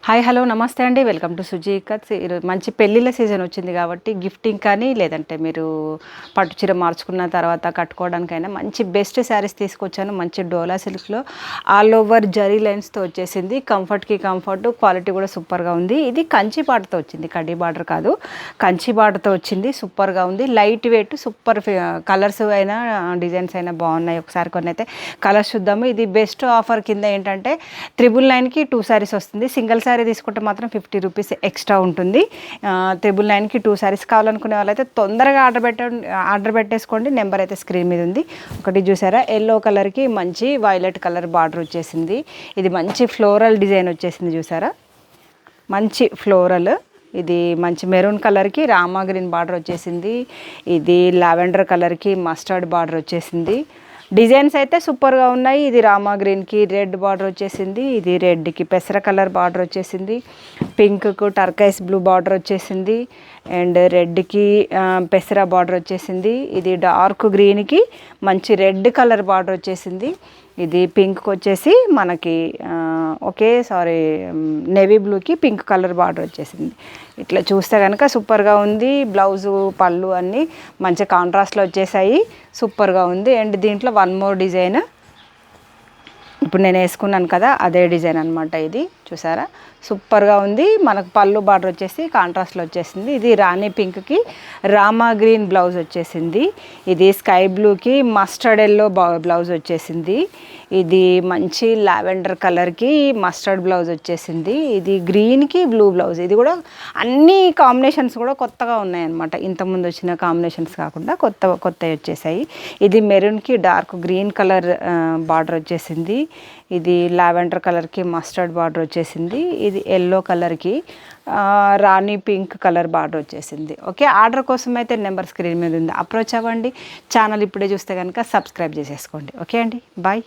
Hi hello నమస్తే అండి, welcome to Suji cuts. మంచి పెళ్ళిళ్ళ సీజన్ వచ్చింది కాబట్టి గిఫ్టింగ్ కానీ లేదంటే మీరు పట్టు చీర మార్చుకున్న తర్వాత కట్టుకోవడానికైనా మంచి బెస్ట్ శారీస్ తీసుకొచ్చాను. మంచి డోలా సిల్క్లో ఆల్ ఓవర్ జరీ లైన్స్తో వచ్చేసింది. కంఫర్ట్కి కంఫర్ట్, క్వాలిటీ కూడా సూపర్గా ఉంది. ఇది కంచి బార్డర్తో వచ్చింది, కడ్డీ బార్డర్ కాదు, కంచి బార్డర్తో వచ్చింది. సూపర్గా ఉంది, లైట్ వెయిట్, సూపర్ కలర్స్ అయినా డిజైన్స్ అయినా బాగున్నాయి. ఒకసారి కొన్ని అయితే కలర్స్ చూద్దాము. ఇది బెస్ట్ ఆఫర్ కింద ఏంటంటే 999కి 2 శారీస్ వస్తుంది. సింగిల్ శారీ తీసుకుంటే మాత్రం 50 రూపీస్ ఎక్స్ట్రా ఉంటుంది. 999కి 2 శారీస్ కావాలనుకునే వాళ్ళైతే తొందరగా ఆర్డర్ పెట్టేసుకోండి. నెంబర్ అయితే స్క్రీన్ మీద ఉంది. ఒకటి చూసారా, ఎల్లో కలర్కి మంచి వైలెట్ కలర్ బార్డర్ వచ్చేసింది. ఇది మంచి ఫ్లోరల్ డిజైన్ వచ్చేసింది చూసారా, మంచి ఫ్లోరల్. ఇది మంచి మెరూన్ కలర్కి రామా గ్రీన్ బార్డర్ వచ్చేసింది. ఇది లావెండర్ కలర్కి మస్టర్డ్ బార్డర్ వచ్చేసింది. డిజైన్స్ అయితే సూపర్గా ఉన్నాయి. ఇది రామా గ్రీన్కి రెడ్ బార్డర్ వచ్చేసింది. ఇది రెడ్కి పెసర కలర్ బార్డర్ వచ్చేసింది. పింక్కు టర్కైస్ బ్లూ బార్డర్ వచ్చేసింది. అండ్ రెడ్కి పెసర బార్డర్ వచ్చేసింది. ఇది డార్క్ గ్రీన్కి మంచి రెడ్ కలర్ బార్డర్ వచ్చేసింది. ఇది పింక్కి వచ్చేసి మనకి నేవీ బ్లూకి పింక్ కలర్ బార్డర్ వచ్చేసింది. ఇట్లా చూస్తే కనుక సూపర్గా ఉంది. బ్లౌజు పళ్ళు అన్నీ మంచి కాంట్రాస్ట్లో వచ్చేసాయి. సూపర్గా ఉంది. అండ్ దీంట్లో వన్ మోర్ డిజైన్ ఇప్పుడు నేను వేసుకున్నాను కదా, అదే డిజైన్ అనమాట. ఇది చూసారా, సూపర్గా ఉంది. మనకు పళ్ళు బార్డర్ వచ్చేసి కాంట్రాస్ట్లో వచ్చేసింది. ఇది రాణి పింక్కి రామా గ్రీన్ బ్లౌజ్ వచ్చేసింది. ఇది స్కై బ్లూకి మస్టర్డ్ ఎల్లో బ్లౌజ్ వచ్చేసింది. ఇది మంచి లావెండర్ కలర్కి మస్టర్డ్ బ్లౌజ్ వచ్చేసింది. ఇది గ్రీన్కి బ్లూ బ్లౌజ్. ఇది కూడా అన్ని కాంబినేషన్స్ కూడా కొత్తగా ఉన్నాయన్నమాట. ఇంతకుముందు వచ్చిన కాంబినేషన్స్ కాకుండా కొత్తవి వచ్చేసాయి. ఇది మెరూన్కి డార్క్ గ్రీన్ కలర్ బార్డర్ వచ్చేసింది. ఇది లావెండర్ కలర్కి మస్టర్డ్ బార్డర్ వచ్చేసింది. ఇది ఎల్లో కలర్కి రాణి పింక్ కలర్ బార్డర్ వచ్చేసింది. ఓకే, ఆర్డర్ కోసం అయితే నెంబర్ స్క్రీన్ మీద ఉంది, అప్రోచ్ అవ్వండి. ఛానల్ ఇప్పుడే చూస్తే కనుక సబ్స్క్రైబ్ చేసేసుకోండి. ఓకే అండి, బాయ్.